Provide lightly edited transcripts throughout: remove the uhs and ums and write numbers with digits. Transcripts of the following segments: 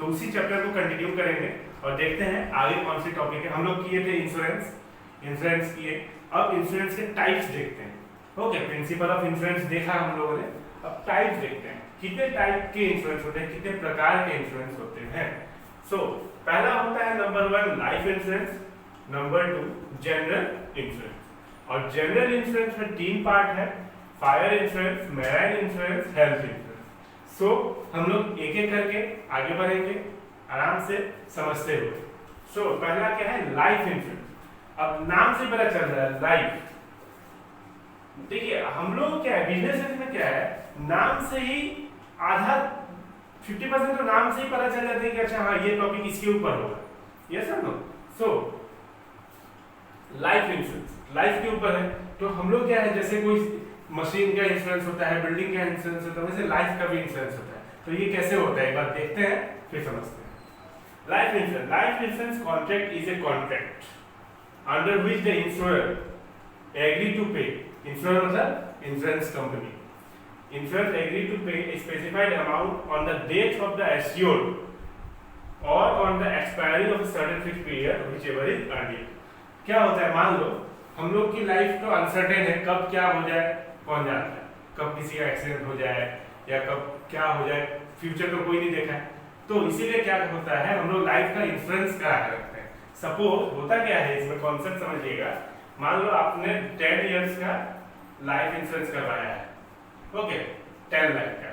तो उसी चैप्टर को कंटिन्यू करेंगे और देखते हैं आगे कौन सी टॉपिक है। हम लोग किए थे इंश्योरेंस किए, अब इंश्योरेंस के टाइप्स देखते हैं। ओके, प्रिंसिपल ऑफ इंश्योरेंस देखा हम लोगों ने, अब टाइप्स देखते हैं कितने टाइप के इंश्योरेंस होते हैं, कितने प्रकार के इंश्योरेंस होते हैं। सो पहला होता है number 1 life insurance, number 2 general insurance. और जनरल इंश्योरेंस में 3 पार्ट है, fire insurance, marine insurance, health insurance. So हम लोग एक एक करके आगे बढ़ेंगे आराम से समझते हुए। सो पहला क्या है, लाइफ इंश्योरेंस। अब नाम से पता चल रहा है लाइफ। देखिए हम लोग क्या है, बिजनेस में क्या है, नाम से ही आधा 50% तो नाम से ही पता चल जाता है कि अच्छा हाँ ये टॉपिक इसके ऊपर होगा। यस और no? So life insurance life के ऊपर है। तो हम लोग क्या है, जैसे कोई मशीन का इंश्योरेंस होता है, बिल्डिंग का इंश्योरेंस होता है, वैसे लाइफ का भी इंश्योरेंस होता है। तो ये कैसे होता है एक बार देखते हैं फिर समझते हैं। Life insurance contract is a contract under which the insurer agree to pay, insurer मतलब insurance company, insurers agree to pay a specified amount on the death of the assured or on the expiry of a certain fixed period whichever is earlier। क्या होता है, मान लो हम लोग की life तो uncertain है, कब क्या हो जाए कौन जानता है, कब किसी का एक्सीडेंट हो जाए या कब क्या हो जाए, फ्यूचर तो कोई नहीं देखा है। तो इसीलिए क्या होता है, हम लोग लाइफ का इंश्योरेंस करा के रखते हैं। सपोज होता क्या है, इसमें कॉन्सेप्ट समझिएगा। मान लो आपने 10 इयर्स का लाइफ इंश्योरेंस करवाया है, ओके 10 लाख का,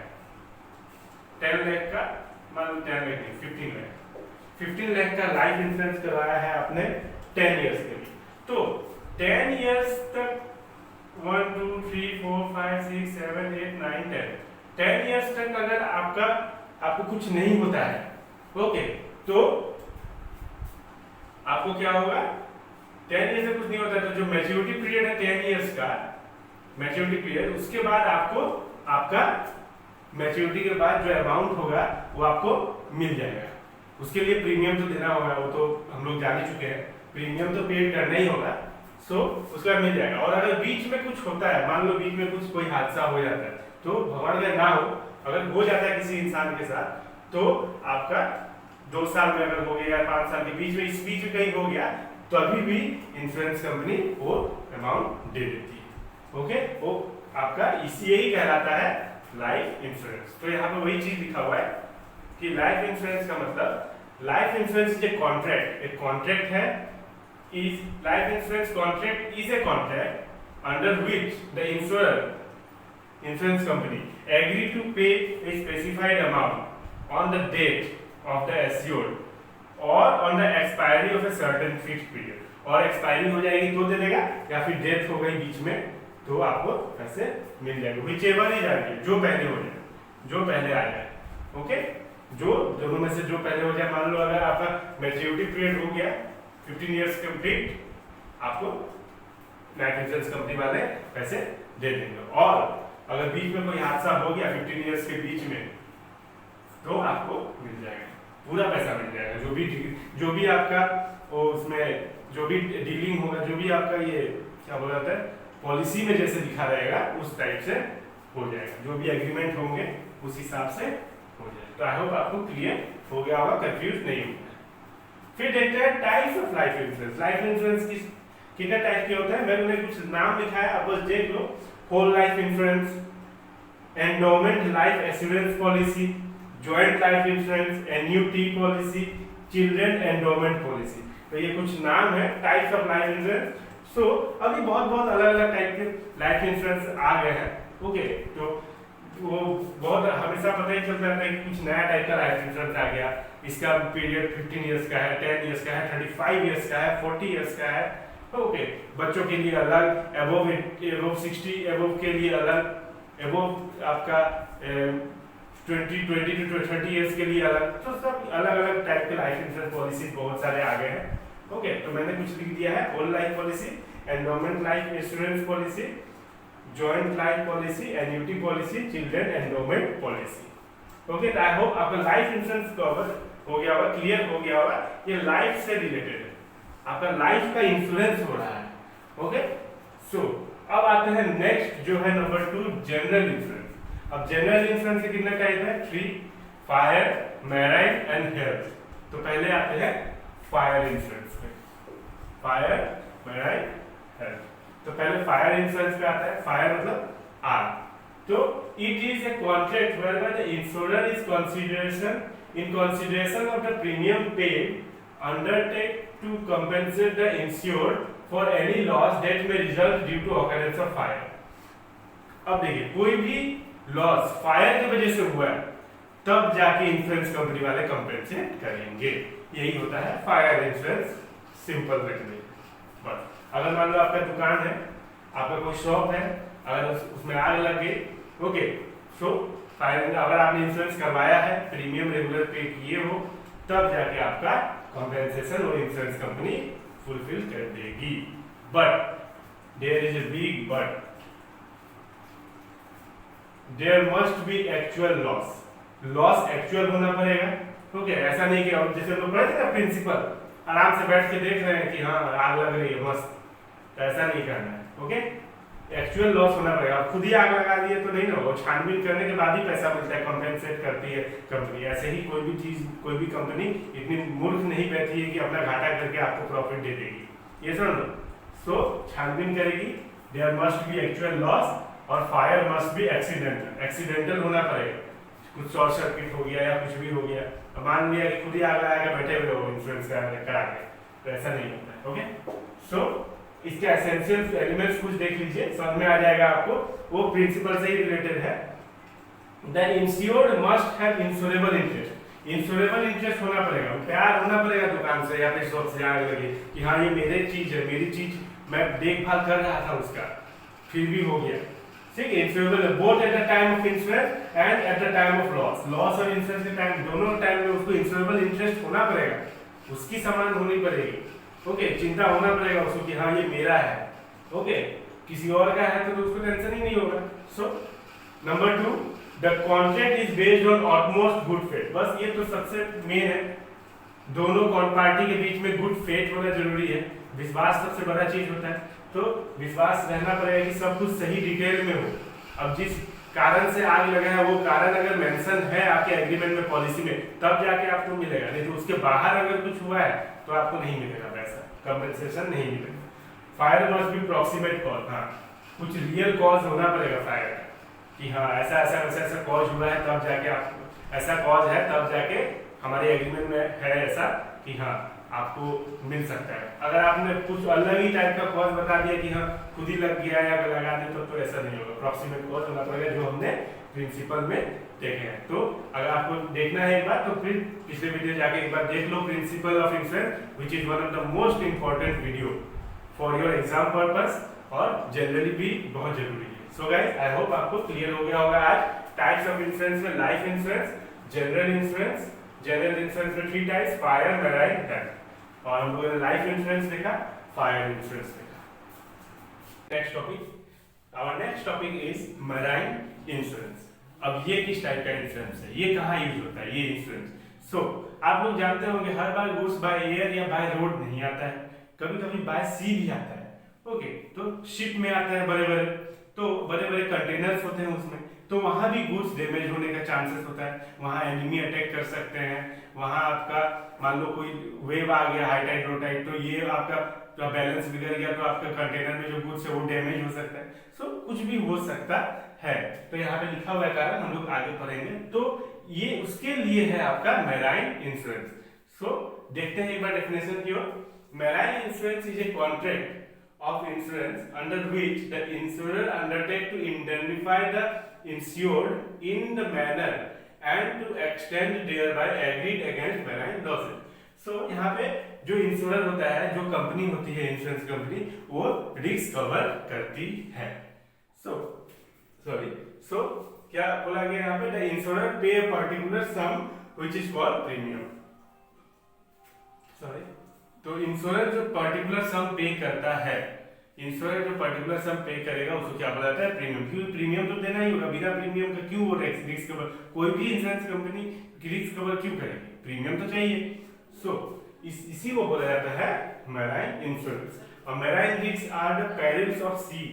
10 लाख का, मान लो 10 लाख नहीं 15 लाख का लाइफ इंश्योरेंस करवाया है आपने 10 इयर्स के लिए। तो 10 इयर्स तक 1 2 3 4 5 6 7 8 9 10 इयर्स तक अगर आपको कुछ नहीं होता है, ओके, तो आपको क्या होगा, 10 इयर्स से कुछ नहीं होता है तो जो मैच्योरिटी पीरियड है 10 इयर्स का मैच्योरिटी पीरियड, उसके बाद आपको आपका मैच्योरिटी के बाद जो अमाउंट होगा वो आपको मिल जाएगा। उसके लिए प्रीमियम तो देना होगा, वो तो हम लोग जान ही चुके हैं, प्रीमियम तो पे करना ही होगा। सो उसका मिल जाएगा। और अगर बीच में कुछ होता है, मान लो बीच में कुछ कोई हादसा हो जाता है, तो भगवान का ना हो, अगर हो जाता है किसी इंसान के साथ, तो आपका 2 साल में अगर हो गया या 5 साल के बीच में, इस बीच में कहीं हो गया, तो अभी भी इंश्योरेंस कंपनी वो अमाउंट दे देती है। ओके, वो आपका यही कहलाता है लाइफ इंश्योरेंस। तो यहाँ पे वही चीज लिखा हुआ है कि लाइफ इंश्योरेंस का मतलब, life insurance is a contract, एक कॉन्ट्रैक्ट है, is life insurance contract is a contract under which the insurance company agree to pay a specified amount on the date of the assured और on the expiry of a certain fixed period. और expiry हो जाएगी तो दे देगा, या फिर death हो गई बीच में तो आपको पैसे मिल जाएंगे, व्हिचएवर ही जाएगी, जो पहले हो जाए, जो पहले आ जाए। ओके, जो दोनों में से जो पहले हो जाए। मान लो अगर आपका मैच्योरिटी पीरियड हो गया 15 इयर्स कंप्लीट, आपको लाइफ इंश्योरेंस कंपनी वाले पैसे दे देंगे। और अगर बीच में कोई हादसा हो गया 15 इयर्स के बीच में, तो आपको मिल जाएगा, पूरा पैसा मिल जाएगा। जो भी आपका उसमें जो भी डीलिंग होगा, जो भी आपका ये क्या बोला जाता है पॉलिसी में जैसे लिखा रहेगा उस टाइप से हो जाएगा, जो भी एग्रीमेंट होंगे उस हिसाब से हो जाएगा। तो आई होप आपको क्लियर हो गया होगा, कंफ्यूज नहीं होगा। फिर देखते हैं types of life insurance. Life insurance कितने टाइप के होते हैं, मैंने कुछ नाम लिखा है, आप बस देख लो। Whole life insurance, endowment life assurance policy, joint life insurance, annuity policy, children endowment policy. तो ये कुछ नाम है types of life insurance. So अभी बहुत अलग अलग टाइप के लाइफ इंश्योरेंस आ गए हैं। ओके, तो वो बहुत हमेशा पता ही चलता रहता है कि कुछ नया टाइप का लाइफ इंश्योरेंस आ गया, इसका पीरियड 15 इयर्स का है, 10 इयर्स का है, 35 इयर्स का है, 40 इयर्स का है। ओके, बच्चों के लिए अलग, अबव 60 अबव के लिए अलग, अबव आपका 20 to 30 इयर्स के लिए अलग। तो सब अलग अलग टाइप के लाइफ इंश्योरेंस पॉलिसी बहुत सारे आ गए हैं। ओके, तो मैंने कुछ लिख दिया है, whole life policy, endowment life insurance policy, joint life policy, annuity policy, children endowment policy. Okay, I hope आपका लाइफ इंश्योरेंस कवर हो गया होगा, क्लियर हो गया होगा। ये लाइफ से रिलेटेड है, आपका लाइफ का इंश्योरेंस हो रहा है। ओके, सो अब आते हैं नेक्स्ट जो है नंबर 2 जनरल इंश्योरेंस। अब जनरल इंश्योरेंस के कितने टाइप है, 3, फायर, मैराइन एंड हेल्थ। तो पहले आते हैं फायर इंश्योरेंस में, फायर, मैराइन, हेल्थ। तो पहले फायर इंश्योरेंस पे आता है। फायर मतलब आग। तो it is a contract whereby the insurer is consideration of the premium paid undertake to compensate the insured for any loss that may result due to occurrence of fire। अब देखिए, कोई भी लॉस फायर की वजह से हुआ है तब जाके इंश्योरेंस कंपनी वाले कंपेंसेट करेंगे। यही होता है फायर इंश्योरेंस, सिंपल रखने। बस अगर मान लो आपका दुकान है, आपका कोई शॉप है, अगर उसमें आग लग गई, ओके, सो फायर, अगर आपने इंश्योरेंस करवाया है, प्रीमियम रेगुलर पे किए हो, तब जाके आपका कंपेंसेशन और इंश्योरेंस कंपनी फुलफिल कर देगी। But there is a big but, there must be actual loss. Loss actual होना पड़ेगा। ओके, ऐसा नहीं कि जैसे लोग पढ़ते ना प्रिंसिपल, आराम से बैठ के देख रहे हैं कि हाँ आग लग रही है मस्त, तो ऐसा नहीं करना है। ओके, एक्चुअल लॉस होना पड़ेगा। आप खुद ही आग लगा दिए तो नहीं ना होगा, छानबीन करने के बाद ही पैसा मिलता है, कंपेंसेट करती है कंपनी। ऐसे ही कोई भी चीज, कोई भी कंपनी इतनी मूर्ख नहीं बैठी है कि अपना घाटा करके आपको प्रॉफिट दे देगी। ये समझ लो। सो छानबीन करेगी, there must be actual loss, और fire must be accidental. Accidental होना पड़ेगा, कुछ शॉर्ट सर्किट हो गया या कुछ भी हो गया, मान लिया कि खुद ही आग लगा के बैठे हुए हो इंश्योरेंस करा के, तो ऐसा नहीं होता है। ओके, सो इसके एसेंशियल एलिमेंट्स कुछ देख लीजिए, समझ में आ जाएगा आपको। वो प्रिंसिपल से ही रिलेटेड है। The insured must have insurable interest. Insurable interest होना पड़ेगा, प्यार होना पड़ेगा दुकान से या फिर शॉप से आग लगे कि हाँ ये मेरी चीज है, मेरी चीज मैं देखभाल कर रहा था उसका, फिर भी हो गया। ठीक है, insurable both at the time of insurance and at the time of loss. Loss और इंश्योरेंस के टाइम, दोनों टाइम में उसको इंश्योरेबल इंटरेस्ट होना पड़ेगा, उसकी समान होनी पड़ेगी। ओके, चिंता होना पड़ेगा उसको कि हाँ ये मेरा है। ओके, किसी और का है तो उसको टेंशन ही नहीं होगा। So number 2, the contract is based on utmost good faith. बस ये तो सबसे मेन है, दोनों पार्टी के बीच में गुड फेथ होना जरूरी है। विश्वास सबसे बड़ा चीज होता है, तो विश्वास रहना पड़ेगा कि सब कुछ सही डिटेल में हो। अब जिस कारण से आग लगा है वो कारण अगर मेंशन है आपके एग्रीमेंट में, पॉलिसी में, तब जाके आपको मिलेगा, नहीं तो उसके बाहर अगर कुछ हुआ है तो आपको नहीं मिलेगा पैसा, कंपेंसेशन नहीं मिलेगा। Fire must B proximate cause. हाँ, कुछ रियल कॉज होना पड़ेगा फायर का, कि हाँ ऐसा ऐसा ऐसा ऐसा कॉज हुआ है, तब जाके आपको ऐसा कॉज है, तब जाके हमारे एग्रीमेंट में है ऐसा कि हाँ आपको मिल सकता है। अगर आपने कुछ अलग ही टाइप का कॉज बता दिया कि हाँ खुद ही लग गया या लगा दे, तो ऐसा नहीं होगा। प्रॉक्सिमेट कॉज होना पड़ेगा, जो हमने प्रिंसिपल में देखे हैं। तो अगर आपको देखना है एक बार, तो फिर पिछले वीडियो जाके एक बार देख लो, principle of insurance, which is one of the most important video for your exam purpose, और जनरली भी बहुत जरूरी है। सो गाइस, आई होप आपको क्लियर हो गया होगा आज टाइप्स ऑफ इंश्योरेंस में। Life insurance, general insurance, general insurance में 3 टाइप्स, फायर, मैराइन, हेल्थ, और हम लोगों ने लाइफ इंश्योरेंस देखा, फायर इंश्योरेंस देखा। Next topic, our next topic is marine insurance. अब ये किस टाइप का इंश्योरेंस है, ये कहाँ यूज होता है ये इंश्योरेंस। सो आप लोग जानते होंगे हर बार गुड्स बाय एयर या बाय रोड नहीं आता है, कभी कभी बाय सी भी आता है। ओके, तो शिप में आता है बड़े बड़े, तो बड़े बड़े कंटेनर्स होते हैं उसमें, तो वहां भी गुड्स डैमेज होने का चांसेस होता है, वहां एनिमी अटैक कर सकते हैं, वहां आपका मान लो कोई वेव आ गया, हाई टाइड लो टाइड, तो ये आपका बैलेंस बिगड़ गया, तो आपका कंटेनर में जो गुड्स है वो डैमेज हो सकता है। सो कुछ भी हो सकता है। तो यहाँ पे लिखा हुआ है कारण, हम लोग आगे पढ़ेंगे। तो ये उसके लिए है आपका मैराइन इंश्योरेंस। सो देखते हैं एक बार डेफिनेशन की ओर। Marine insurance is a contract of insurance under which the insurer undertake to indemnify the insured in the manner and to extend thereby agreed against marine losses. So यहाँ पे जो insurer होता है, जो कंपनी होती है इंश्योरेंस कंपनी, वो risk cover करती है। सो क्या बोला गया यहाँ पे, द इंश्योरर पे a particular sum which is called premium। तो इंश्योरर जो पर्टिकुलर सम पे करता है, इंश्योरर जो पर्टिकुलर सम पे करेगा उसको क्या बोला जाता है, प्रीमियम। क्योंकि प्रीमियम तो देना ही होगा, बिना प्रीमियम का क्यों वो रिस्क कवर, कोई भी इंश्योरेंस कंपनी रिस्क कवर क्यों करेगी, प्रीमियम तो चाहिए। सो इसी को बोला जाता है मैराइन इंश्योरेंस। और marine risk are the perils of sea,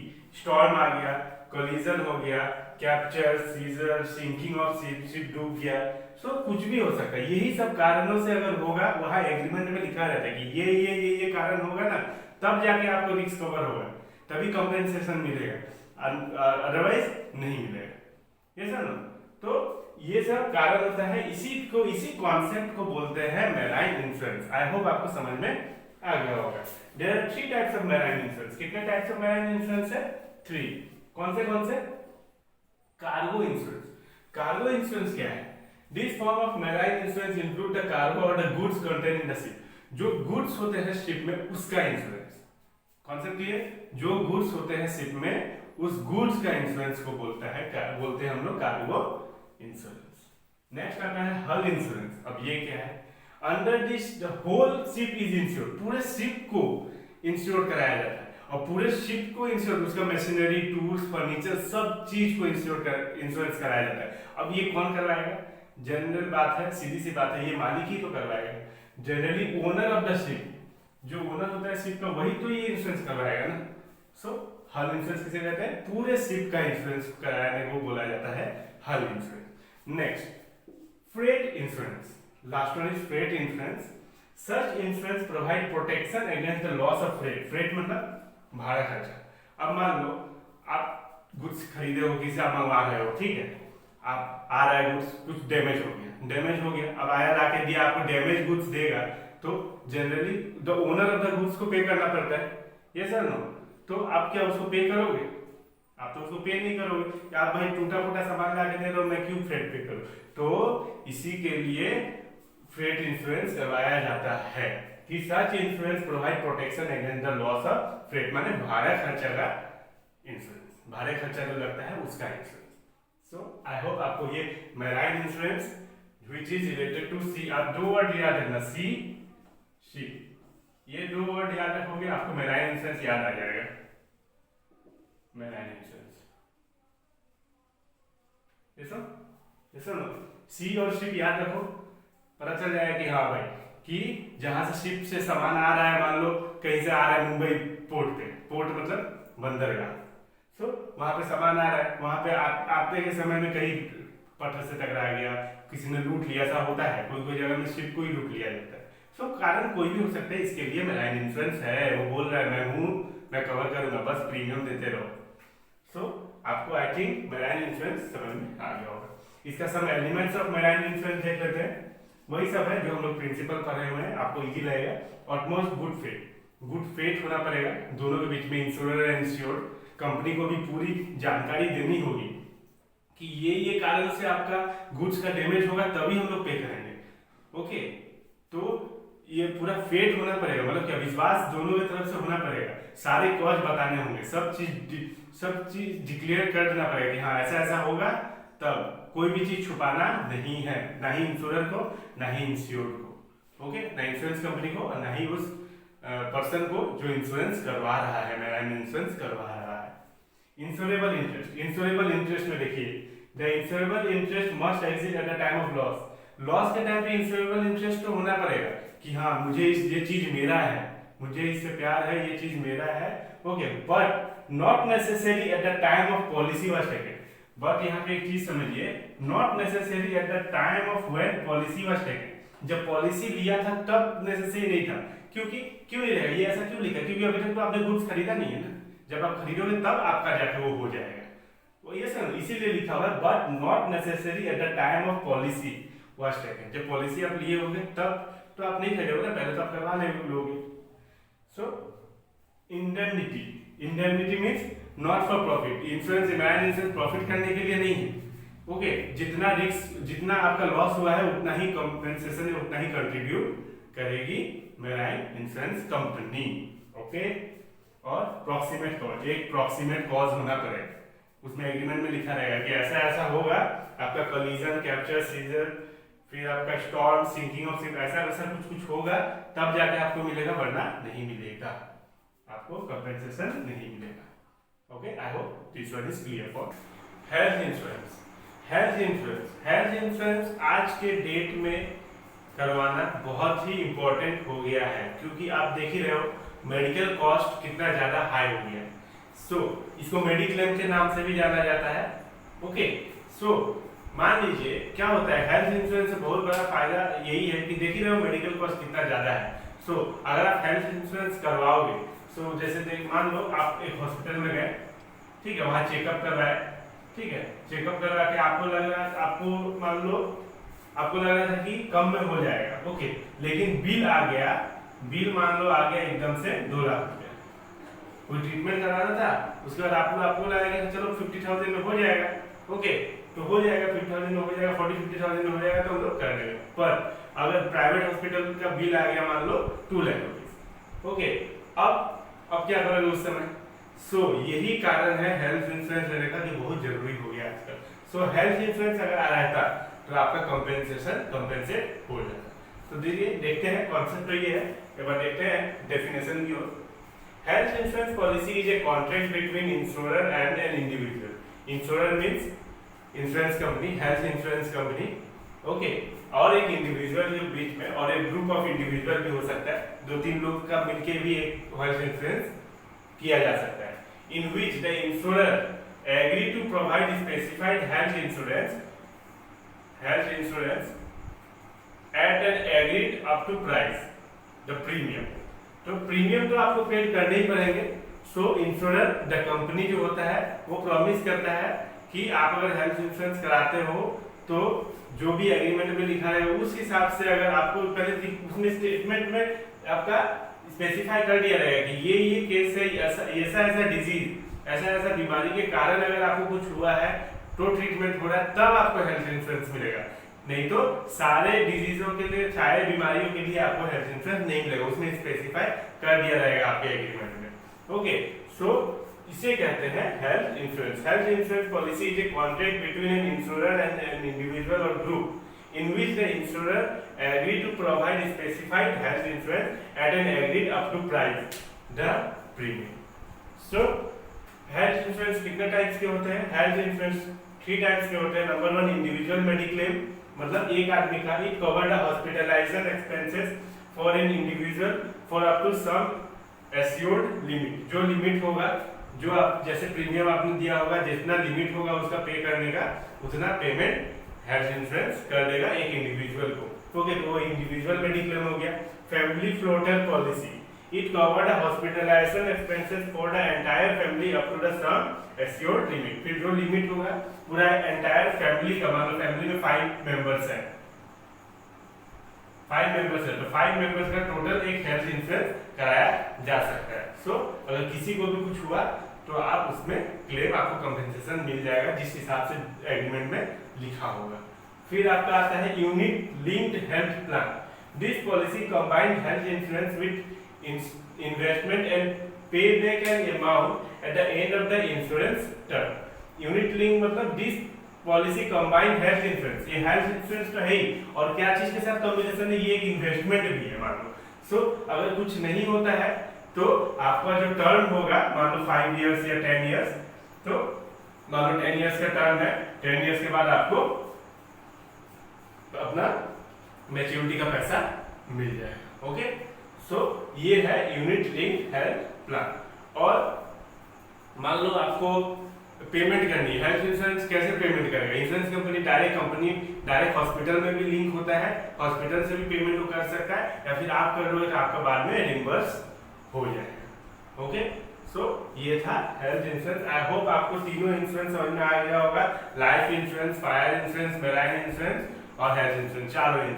storm आ गया, कोलिजन हो गया, capture, seizure, sinking of ship, ship डूब गया, सो कुछ भी हो सकता है, यही सब कारणों से अगर होगा, वहां एग्रीमेंट में लिखा रहता है कि ये कारण होगा ना, तब जाके आपको रिस्क कवर होगा, तभी कंपेंसेशन मिलेगा, अदरवाइज नहीं मिलेगा। ये सर ना, तो ये सब कारण होता है, इसी कॉन्सेप्ट को बोलते हैं मैराइन इंश्योरेंस। आई होप आपको समझ में आ गया होगा। There are 3 types of marine insurance. कितने टाइप्स ऑफ मैराइन इंश्योरेंस है? 3। कौन से? Cargo insurance. कार्गो इंश्योरेंस क्या है? This form of marine insurance include the cargo और the goods contain in the ship. जो गुड्स होते हैं शिप में, उसका इंश्योरेंस। कॉन्सेप्ट ये, जो गुड्स होते हैं शिप में, उस गुड्स का इंश्योरेंस को बोलते हैं हम लोग कार्गो इंश्योरेंस। नेक्स्ट आता है हल इंश्योरेंस। अब ये क्या है? Under this the whole ship is insured. पूरे शिप को इंश्योर कराया जाता है, और पूरे शिप को इंश्योर, उसका मशीनरी, टूल्स, फर्नीचर, सब चीज को इंश्योरेंस कराया जाता है। अब ये कौन करवाएगा? जनरल बात है, सीधी सी बात है, ये मालिक ही तो करवाएगा। Generally owner of the ship, जो ओनर होता है शिप का, वही तो ये इंश्योरेंस करवाएगा ना। सो हल इंश्योरेंस किसे कहते हैं? पूरे शिप का इंश्योरेंस कराने को बोला जाता है हल insurance. Next, freight insurance. Last one is freight insurance. Such insurance provide protection against the loss of freight. Freight मतलब भाड़ा खर्चा। अब मान लो आप गुड्स खरीदे हो, किसी आप मंगवा रहे हो, ठीक है, आप आ रहा है गुड्स, कुछ डैमेज हो गया, अब आया लाके दिया, आपको डैमेज गुड्स देगा, तो generally the owner of the goods को पे करना पड़ता है। यस और नो? तो आप क्या उसको पे करोगे? आप तो उसको पे नहीं करोगे। आप भाई टूटा फूटा सामान ला के दे रहे हो, मैं क्यों फ्रेट पे करूं? तो इसी के लिए फ्रेट इंश्योरेंस करवाया जाता है कि such insurance provide protection against the loss of freight, माने भाड़ा खर्चा का इंश्योरेंस, भाड़े खर्चा जो लगता है उसका इंश्योरेंस। सो आई होप आपको ये marine insurance which is related to sea, आप 2 वर्ड याद रखना, सी, शिप, ये 2 वर्ड याद रखोगे, आपको मैराइन इंश्योरेंस याद आ जाएगा। मैराइन इंश्योरेंस, ये सुनो, सी और शिप याद रखो, पता चल जाएगा कि हाँ भाई, कि जहां से शिप से सामान आ रहा है, मान लो कहीं से आ रहा है मुंबई पोर्ट पे, पोर्ट मतलब बंदरगाह, सो वहां पे सामान आ रहा है, वहां पे आते के समय में कहीं पत्थर से टकरा गया, किसी ने लूट लिया, ऐसा होता है, कोई जगह में शिप को ही लूट लिया जाता है। सो कारण कोई भी हो सकता है, इसके लिए मैराइन इंश्योरेंस है। वो बोल रहा है मैं कवर करूंगा, बस प्रीमियम देते रहो। सो आपको आई थिंक मैराइन इंश्योरेंस समझ में आ गया होगा। इसका सब एलिमेंट्स ऑफ मैराइन इंश्योरेंस देख लेते हैं। वही सब है जो हम लोग प्रिंसिपल पढ़े हुए हैं, आपको इजी लगेगा। ऑटमोस्ट गुड फेथ होना पड़ेगा दोनों के बीच में, इंश्योरर एंड इंश्योर्ड। कंपनी को भी पूरी जानकारी देनी होगी कि ये कारण से आपका गुड्स का डैमेज होगा, तभी हम लोग पे करेंगे। ओके, तो ये पूरा फेथ होना पड़ेगा, मतलब क्या, विश्वास दोनों की तरफ से होना पड़ेगा, सारे कॉज बताने होंगे, सब चीज डिक्लेयर कर देना पड़ेगा कि हाँ ऐसा ऐसा होगा, तब कोई भी चीज छुपाना नहीं है, ना ही इंश्योरर को, ना ही इंश्योर्ड को। ओके, ना इंश्योरेंस कंपनी को और ना ही उस पर्सन को जो इंश्योरेंस करवा रहा है, मैराइन इंश्योरेंस करवा रहा है। इंश्योरेबल इंटरेस्ट में देखिए, the insurable interest must exist at the time of loss के टाइम पे इंश्योरेबल इंटरेस्ट तो होना पड़ेगा कि हाँ मुझे ये चीज मेरा है, मुझे इससे प्यार है, ये चीज मेरा है। Okay, but not necessary at the time of policy was taken. But यहाँ पे एक चीज समझिए, not necessary at the time of when policy was taken. जब पॉलिसी लिया था तब नेसेसरी नहीं था, क्योंकि क्यों नहीं रहेगा, ये ऐसा क्यों लिखा? क्योंकि अभी तक तो आपने गुड्स खरीदा नहीं है ना, जब आप खरीदोगे तब आपका जाके वो हो जाएगा, वो ये सर इसीलिए लिखा हुआ है, but not necessary at the time of policy was taken. जब पॉलिसी आप लिए होगे तब तो आप नहीं खरीदोगे, पहले तो आप करवा लोगे। So indemnity means not for profit. Insurance, marine insurance profit करने के लिए नहीं है। ओके, जितना रिस्क, जितना आपका लॉस हुआ है उतना ही कंपेंसेशन, उतना ही कंट्रीब्यूट करेगी मैराइन इंश्योरेंस कंपनी। ओके, और प्रॉक्सिमेट कॉज, एक प्रॉक्सिमेट कॉज होना पड़ेगा, उसमें एग्रीमेंट में लिखा रहेगा कि ऐसा ऐसा होगा, आपका कोलिजन, कैप्चर, सीजर, फिर आपका स्टॉर्म, सिंकिंग ऑफ शिप, ऐसा वैसा कुछ होगा, तब जाके आपको मिलेगा, वरना नहीं मिलेगा, आपको कंपेंसेशन नहीं मिलेगा। Okay, I hope this one is clear for health insurance. Health insurance आज के डेट में करवाना बहुत ही इंपॉर्टेंट हो गया है, क्योंकि आप देख ही रहे हो मेडिकल कॉस्ट कितना ज्यादा हाई हो गया है। इसको मेडिक्लेम के नाम से भी जाना जाता है। ओके, सो मान लीजिए क्या होता है, हेल्थ इंश्योरेंस से बहुत बड़ा फायदा यही है कि देख ही रहे हो मेडिकल कॉस्ट कितना ज्यादा है। सो अगर आप हेल्थ इंश्योरेंस करवाओगे, सो जैसे मान लो आप एक हॉस्पिटल में गए, ठीक है, वहां चेकअप करवाए, ठीक है, चेकअप करवा के आपको लग रहा, आपको मान लो आपको लग रहा था कि कम में हो जाएगा, ओके, लेकिन बिल आ गया, बिल मान लो आ गया एकदम से 2 लाख रुपया, कोई ट्रीटमेंट कराना था, उसके बाद आपको लगा कि चलो 50,000 में हो जाएगा, ओके, तो हो जाएगा 50,000 में हो जाएगा, 40-50,000 में हो जाएगा, तो हम लोग कर लेंगे। पर अगर प्राइवेट हॉस्पिटल का बिल आ गया मान लो 2 लाख रुपीज, ओके, अब क्या करोगे उस समय? सो यही कारण है हेल्थ इंश्योरेंस लेने का कि बहुत जरूरी हो गया आजकल। सो हेल्थ इंश्योरेंस अगर आ रहता तो आपका कंपेंसेट हो जाता। तो देखते हैं, कॉन्सेप्ट तो ये है, एक बार देखते हैं डेफिनेशन की ओर। Health insurance policy is a contract between insurer and an individual. Insurer means insurance company, health insurance company, okay, और एक इंडिविजुअल के बीच में, और एक ग्रुप ऑफ इंडिविजुअल भी हो सकता है, 2-3 लोग का मिलके भी एक हेल्थ इंश्योरेंस किया जा सकता है। In which the insurer agree to provide specified health insurance at an agreed up to price the premium. तो प्रीमियम तो आपको पेड करने ही पड़ेंगे। सो इंश्योरर द कंपनी जो होता है वो प्रॉमिस करता है कि आप अगर हेल्थ इंश्योरेंस कराते हो तो जो भी एग्रीमेंट में लिखा है उस हिसाब से, अगर आपको पहले उसमें स्टेटमेंट में आपका स्पेसिफाई कर दिया रहेगा कि ये केस है, ऐसा डिजीज, ऐसा बीमारी के कारण अगर आपको कुछ हुआ है तो ट्रीटमेंट हो रहा है, तब आपको हेल्थ इंश्योरेंस मिलेगा। नहीं तो सारे डिजीजों के लिए, सारे बीमारियों के लिए आपको हेल्थ इंश्योरेंस नहीं मिलेगा, उसमें स्पेसिफाई कर दिया रहेगा आपके एग्रीमेंट में, ओके। सो इसे कहते हैं health insurance. Health insurance policy is a contract between an insurer and an individual or group in which the insurer agree to provide specified health insurance at an agreed up to price the premium. So health insurance कितने types के होते हैं? Health insurance 3 types के होते हैं। Number 1 individual mediclaim, मतलब एक आदमी का, it cover the hospitalization expenses for an individual for up to sum assured limit. जो लिमिट होगा, जो आप जैसे प्रीमियम आपने दिया होगा, जितना लिमिट होगा उसका पे करने का, उतना पेमेंट हेल्थ इंश्योरेंस कर देगा एक इंडिविजुअल को, ओके। तो वो इंडिविजुअल मेडिक्लेम हो गया। Family floater policy, it covered hospitalization expenses for the entire family up to the sum assured limit. फिर जो लिमिट होगा पूरा एंटायर फैमिली का, मतलब फैमिली में 5 मेंबर्स हैं, 5 मेंबर्स है तो 5 मेंबर्स का टोटल एक हेल्थ इंश्योरेंस कराया जा सकता है। सो अगर किसी को भी कुछ हुआ तो आप उसमें क्लेम, आपको कंपेंसेशन मिल जाएगा जिस हिसाब से एग्रीमेंट में लिखा होगा। फिर आपका आता है unit linked health plan. This policy combined health insurance with investment and pay back an amount at the end of the insurance term. Unit link मतलब this policy combined health insurance, ये health insurance तो है ही, और क्या चीज के साथ combination है, ये एक इन्वेस्टमेंट भी है मान लो। सो अगर कुछ नहीं होता है तो आपका जो टर्म होगा, मान लो 5 इयर्स या 10 इयर्स, तो मान लो 10 इयर्स का टर्म है, 10 इयर्स के बाद आपको अपना मैच्योरिटी का पैसा मिल जाएगा, ओके। सो ये है यूनिट लिंक्ड हेल्थ प्लान। और मान लो आपको पेमेंट करनी है, हेल्थ इंश्योरेंस कैसे पेमेंट करेगा? इंश्योरेंस कंपनी डायरेक्ट हॉस्पिटल में भी लिंक होता है, हॉस्पिटल से भी पेमेंट वो कर सकता है, या फिर आप कर लोगे तो आपका बाद में रिम्बर्स हो जाएगा, ओके। सो ये था हेल्थ इंश्योरेंस। आई होप आपको तीनों इंश्योरेंस समझ में आ गया होगा, life insurance, fire insurance, marine insurance और हेल्थ इंश्योरेंस, चारों।